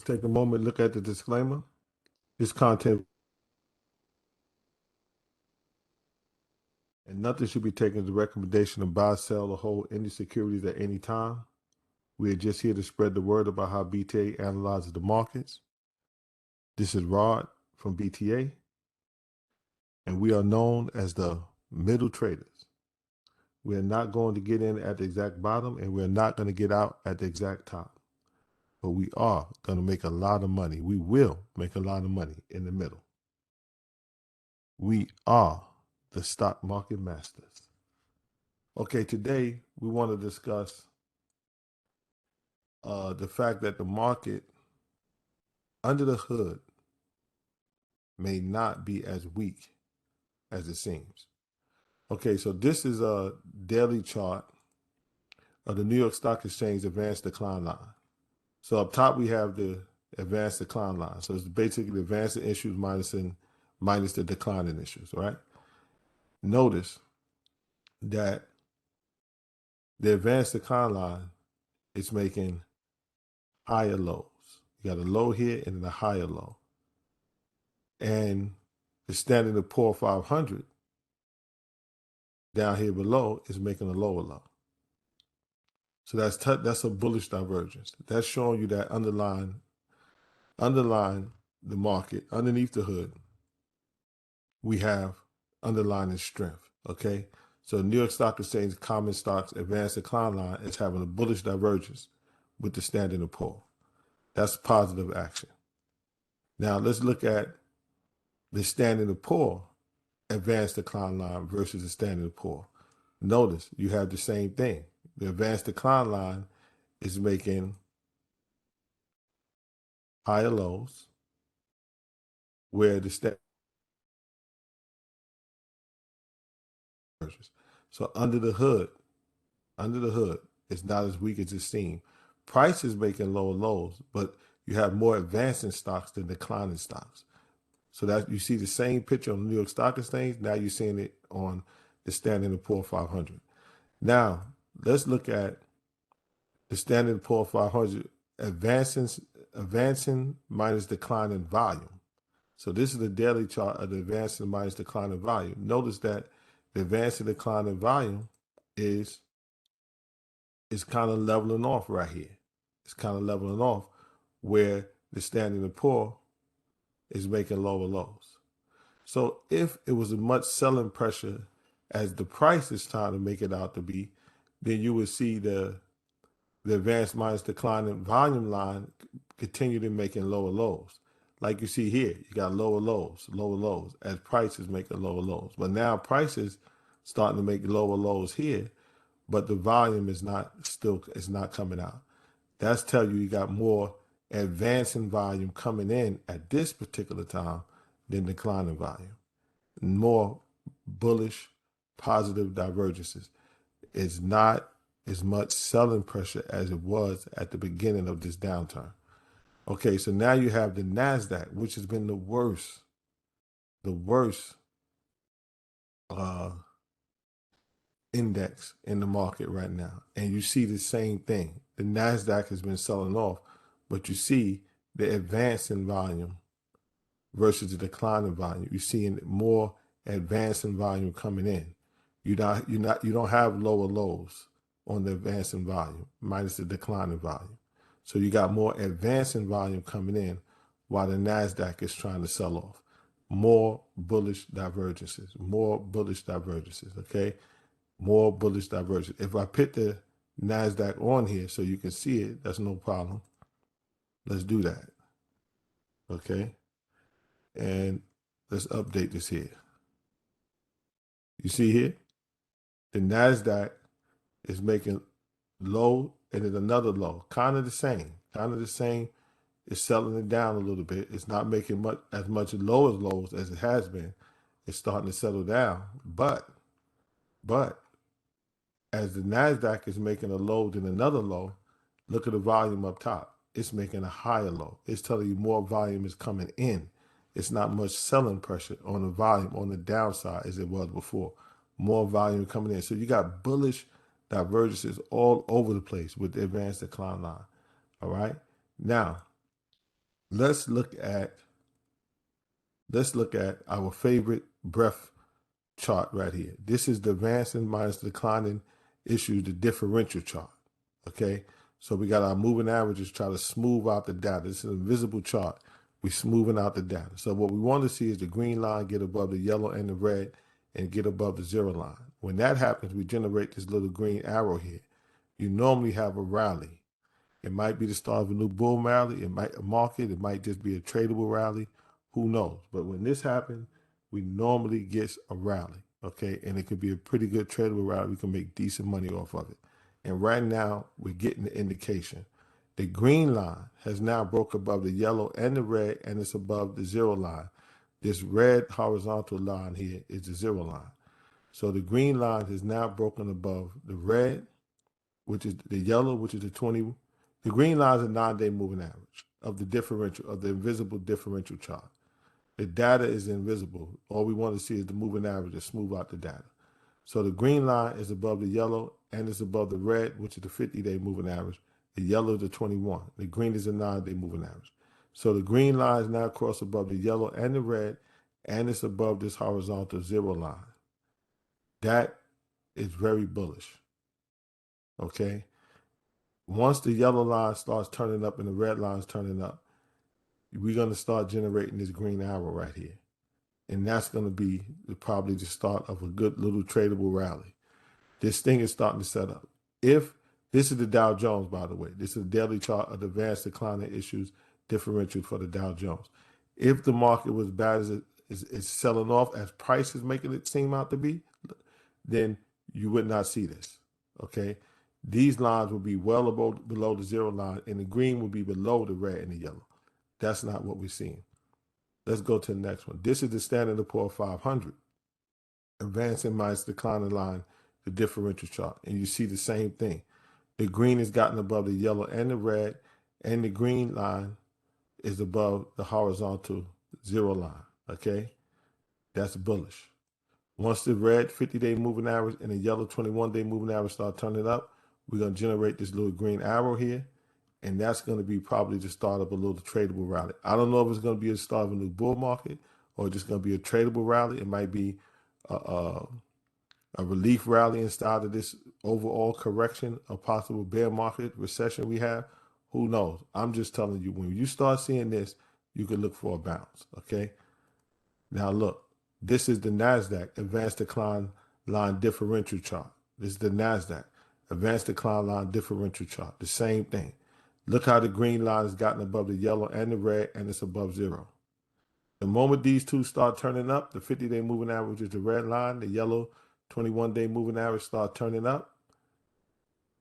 Take a moment, look at the disclaimer. This content and nothing should be taken as a recommendation to buy, sell, or hold any securities at any time. We are just here to spread the word about how BTA analyzes the markets. This is Rod from BTA, and we are known as the middle traders. We are not going to get in at the exact bottom, and we're not going to get out at the exact top. But we are going to make a lot of money. We will make a lot of money in the middle. We are the stock market masters. Okay, today we want to discuss the fact that the market under the hood may not be as weak as it seems. Okay, so this is a daily chart of the New York Stock Exchange advanced decline line. So up top we have the advanced decline line. So it's basically the advanced issues minus the declining issues, right? Notice that the advanced decline line is making higher lows. You got a low here and then a higher low. And the Standard & Poor's 500 down here below is making a lower low. So that's a bullish divergence. That's showing you that underlying the market, underneath the hood, we have underlying strength, okay? So New York Stock Exchange common stocks advanced decline line is having a bullish divergence with the Standard & Poor's. That's positive action. Now let's look at the Standard & Poor's advanced decline line versus the Standard & Poor's. Notice you have the same thing. The advanced decline line is making higher lows, where the so under the hood, it's not as weak as it seems. Price is making lower lows, but you have more advancing stocks than declining stocks. So that you see the same picture on the New York Stock Exchange. Now you're seeing it on the Standard & Poor's 500. Now let's look at the Standard & Poor's 500 advancing minus declining volume. So this is the daily chart of the advancing minus declining volume. Notice that the advancing declining volume is kind of leveling off right here. It's kind of leveling off where the Standard & Poor's is making lower lows. So if it was as much selling pressure as the price is trying to make it out to be, then you would see the advanced minus declining volume line continue to making lower lows. Like you see here, you got lower lows as prices making lower lows. But now prices starting to make lower lows here, but the volume is not coming out. That's telling you got more advancing volume coming in at this particular time than declining volume. More bullish, positive divergences. It's not as much selling pressure as it was at the beginning of this downturn. Okay, so now you have the Nasdaq, which has been the worst index in the market right now. And you see the same thing. The Nasdaq has been selling off, but you see the advancing volume versus the declining volume. You're seeing more advancing volume coming in. You don't have lower lows on the advancing volume minus the declining volume. So you got more advancing volume coming in while the Nasdaq is trying to sell off. More bullish divergences, okay? More bullish divergence. If I put the Nasdaq on here so you can see it, that's no problem. Let's do that, okay? And let's update this here. You see here, the Nasdaq is making low and then another low, kind of the same. It's selling it down a little bit. It's not making as much lows as it has been. It's starting to settle down, but as the Nasdaq is making a low than another low, look at the volume up top. It's making a higher low. It's telling you more volume is coming in. It's not much selling pressure on the volume on the downside as it was before. More volume coming in. So you got bullish divergences all over the place with the advanced decline line. All right. Now, let's look at our favorite breadth chart right here. This is the advancing minus declining issue, the differential chart. Okay, so we got our moving averages try to smooth out the data. This is an invisible chart. We're smoothing out the data. So what we want to see is the green line get above the yellow and the red and get above the zero line. When that happens, we generate this little green arrow here. You normally have a rally. It might be the start of a new bull rally. It might a market. It might just be a tradable rally. Who knows? But when this happens, we normally get a rally. Okay, and it could be a pretty good tradable rally. We can make decent money off of it. And right now, we're getting the indication. The green line has now broke above the yellow and the red, and it's above the zero line. This red horizontal line here is the zero line. So the green line has now broken above the red, which is the yellow, which is the 20. The green line is a 9-day moving average of the differential, of the invisible differential chart. The data is invisible. All we want to see is the moving average to smooth out the data. So the green line is above the yellow and it's above the red, which is the 50-day moving average. The yellow is the 21. The green is the 9-day moving average. So the green line is now crossed above the yellow and the red, and it's above this horizontal zero line. That is very bullish. Okay. Once the yellow line starts turning up and the red line is turning up, we're going to start generating this green arrow right here. And that's going to be probably the start of a good little tradable rally. This thing is starting to set up. If this is the Dow Jones, by the way, this is a daily chart of advanced declining issues differential for the Dow Jones. If the market was bad as it is selling off as price is making it seem out to be, then you would not see this. Okay. These lines will be well below the zero line, and the green will be below the red and the yellow. That's not what we're seeing. Let's go to the next one. This is the Standard & Poor's 500. Advancing minus declining line, the differential chart. And you see the same thing. The green has gotten above the yellow and the red, and the green line is above the horizontal zero line. Okay? That's bullish. Once the red 50-day moving average and the yellow 21-day moving average start turning up, we're going to generate this little green arrow here, and that's going to be probably the start of a little tradable rally. I don't know if it's going to be a start of a new bull market or just going to be a tradable rally. It might be a relief rally instead of this overall correction, a possible bear market recession we have. Who knows? I'm just telling you, when you start seeing this, you can look for a bounce, okay? Now look, this is the Nasdaq advanced decline line differential chart. This is the Nasdaq advanced decline line differential chart. The same thing. Look how the green line has gotten above the yellow and the red, and it's above zero. The moment these two start turning up, the 50-day moving average is the red line, the yellow 21-day moving average start turning up.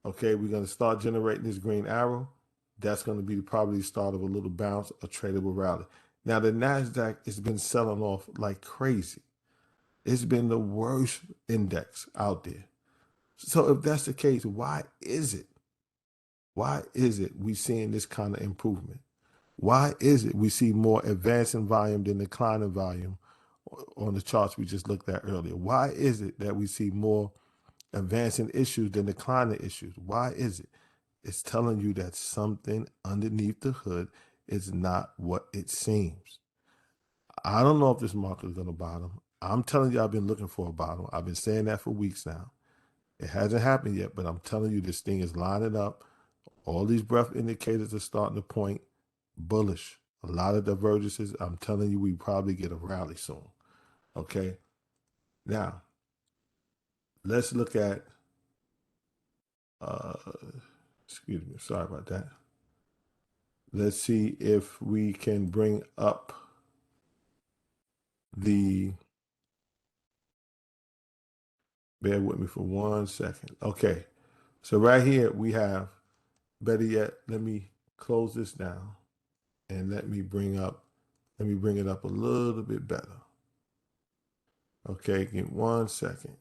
Okay, we're going to start generating this green arrow. That's going to be probably the start of a little bounce, a tradable rally. Now, the NASDAQ has been selling off like crazy. It's been the worst index out there. So if that's the case, why is it? Why is it we seeing this kind of improvement? Why is it we see more advancing volume than declining volume on the charts we just looked at earlier? Why is it that we see more advancing issues than declining issues? Why is it? It's telling you that something underneath the hood is not what it seems. I don't know if this market is going to bottom. I'm telling you, I've been looking for a bottom. I've been saying that for weeks now. It hasn't happened yet, but I'm telling you, this thing is lining up. All these breadth indicators are starting to point bullish. A lot of divergences. I'm telling you, we probably get a rally soon. Okay. Now, let's look at, uh, excuse me, sorry about that. Let's see if we can bring up bear with me for 1 second. Okay. So right here we have, better yet, let me close this down and let me bring it up a little bit better. Okay, give 1 second.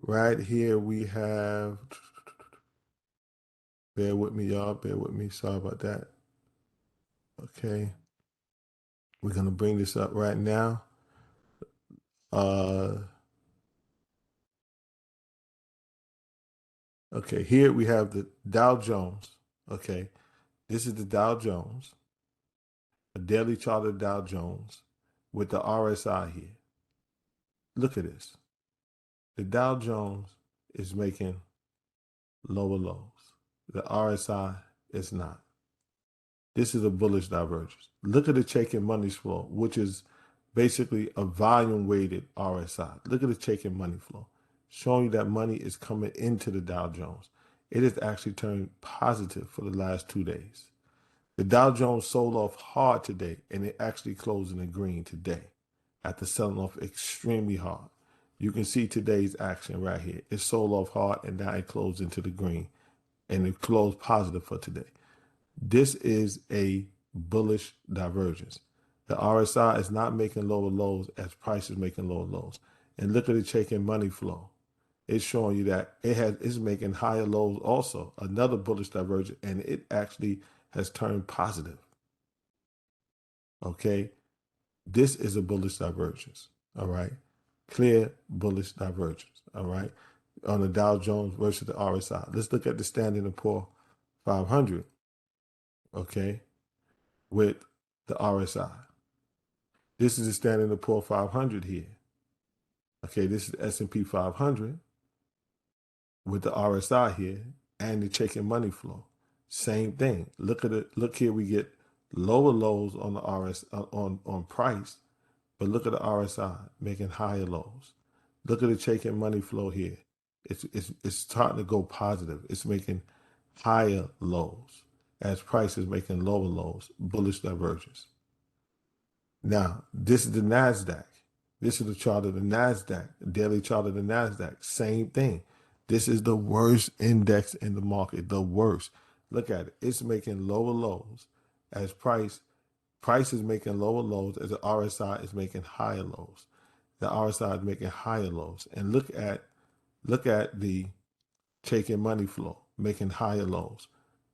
Right here we have, bear with me, y'all, bear with me. Sorry about that. Okay. We're going to bring this up right now. Okay, here we have the Dow Jones. Okay, this is the Dow Jones. a daily chart of Dow Jones with the RSI here. Look at this. The Dow Jones is making lower lows. The RSI is not. This is a bullish divergence. Look at the Chaikin money flow, which is basically a volume-weighted RSI. Look at the Chaikin money flow, showing you that money is coming into the Dow Jones. It has actually turned positive for the last 2 days. The Dow Jones sold off hard today, and it actually closed in the green today after selling off extremely hard. You can see today's action right here. It sold off hard, and now it closed into the green, and it closed positive for today. This is a bullish divergence. The RSI is not making lower lows as price is making lower lows. And look at the Chaikin money flow. It's showing you that it's making higher lows also. Another bullish divergence, and it actually has turned positive. Okay? This is a bullish divergence. All right? Clear bullish divergence. All right? On the Dow Jones versus the RSI. Let's look at the Standard & Poor's 500. Okay? With the RSI. This is the Standard & Poor's 500 here. Okay, this is S&P 500 with the RSI here and the Chaikin money flow. Same thing. Look at it. Look here, we get lower lows on the on price, but look at the RSI making higher lows. Look at the Chaikin money flow here. It's starting to go positive. It's making higher lows as price is making lower lows. Bullish divergence. Now, this is the Nasdaq. This is the chart of the Nasdaq, daily chart of the Nasdaq. Same thing. This is the worst index in the market, the worst. Look at it. It's making lower lows as price is making lower lows as the RSI is making higher lows. The RSI is making higher lows. And look at the Chaikin money flow, making higher lows.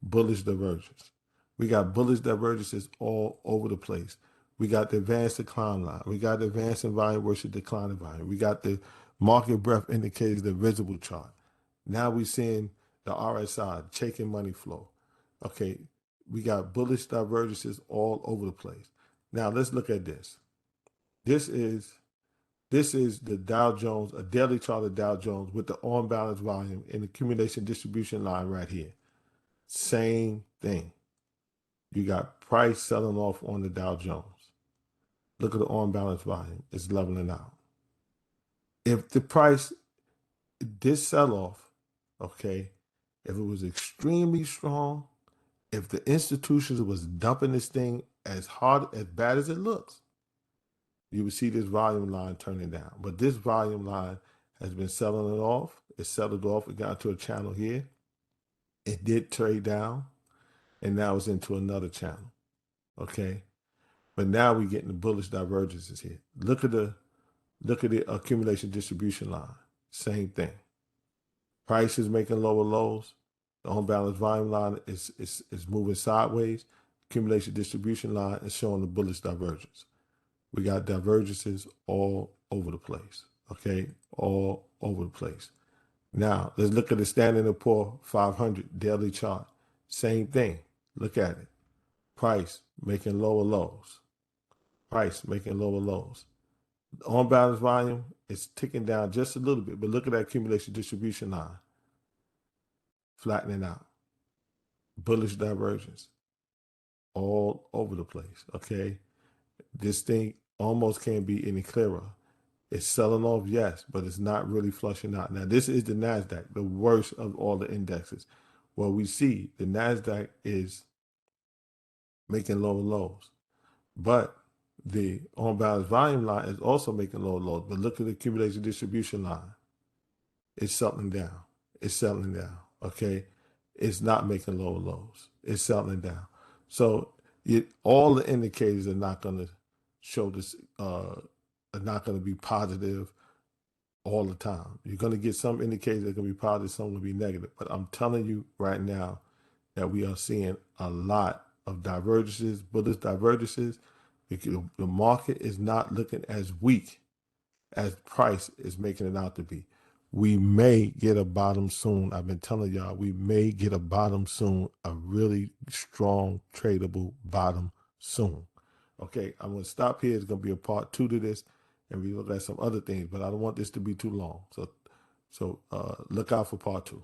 Bullish divergence. We got bullish divergences all over the place. We got the advanced decline line. We got the advancing volume versus declining volume. We got the market breadth indicators, the visible chart. Now we're seeing the RSI, Chaikin money flow. Okay, we got bullish divergences all over the place. Now let's look at this. This is the Dow Jones, a daily chart of Dow Jones with the on-balance volume and accumulation distribution line right here. Same thing. You got price selling off on the Dow Jones. Look at the on-balance volume. It's leveling out. If the price, this sell-off, okay, if it was extremely strong, if the institutions was dumping this thing as bad as it looks, you would see this volume line turning down. But this volume line has been selling it off. It settled off. It got to a channel here. It did trade down, and now it's into another channel, okay? But now we're getting the bullish divergences here. Look at the accumulation distribution line. Same thing. Price is making lower lows. The on-balance volume line is moving sideways. Accumulation distribution line is showing the bullish divergence. We got divergences all over the place, okay? All over the place. Now, let's look at the Standard & Poor's 500 daily chart. Same thing. Look at it. Price making lower lows. Price making lower lows. The on-balance volume is ticking down just a little bit, but look at that accumulation distribution line. Flattening out. Bullish divergence. All over the place, okay? This thing almost can't be any clearer. It's selling off, yes, but it's not really flushing out. Now, this is the Nasdaq, the worst of all the indexes. Well, we see the Nasdaq is making lower lows, but the on-balance volume line is also making lower lows. But look at the accumulation distribution line. It's settling down. It's settling down, okay? It's not making lower lows. It's settling down. So all the indicators are not going to show this, are not going to be positive all the time. You're going to get some indicators that are going to be positive, some will be negative. But I'm telling you right now that we are seeing a lot of divergences, bullish divergences. The market is not looking as weak as price is making it out to be. We may get a bottom soon. I've been telling y'all, we may get a bottom soon, a really strong tradable bottom soon. Okay, I'm going to stop here. It's going to be a part 2 to this, and we look at some other things, but I don't want this to be too long. So look out for part 2.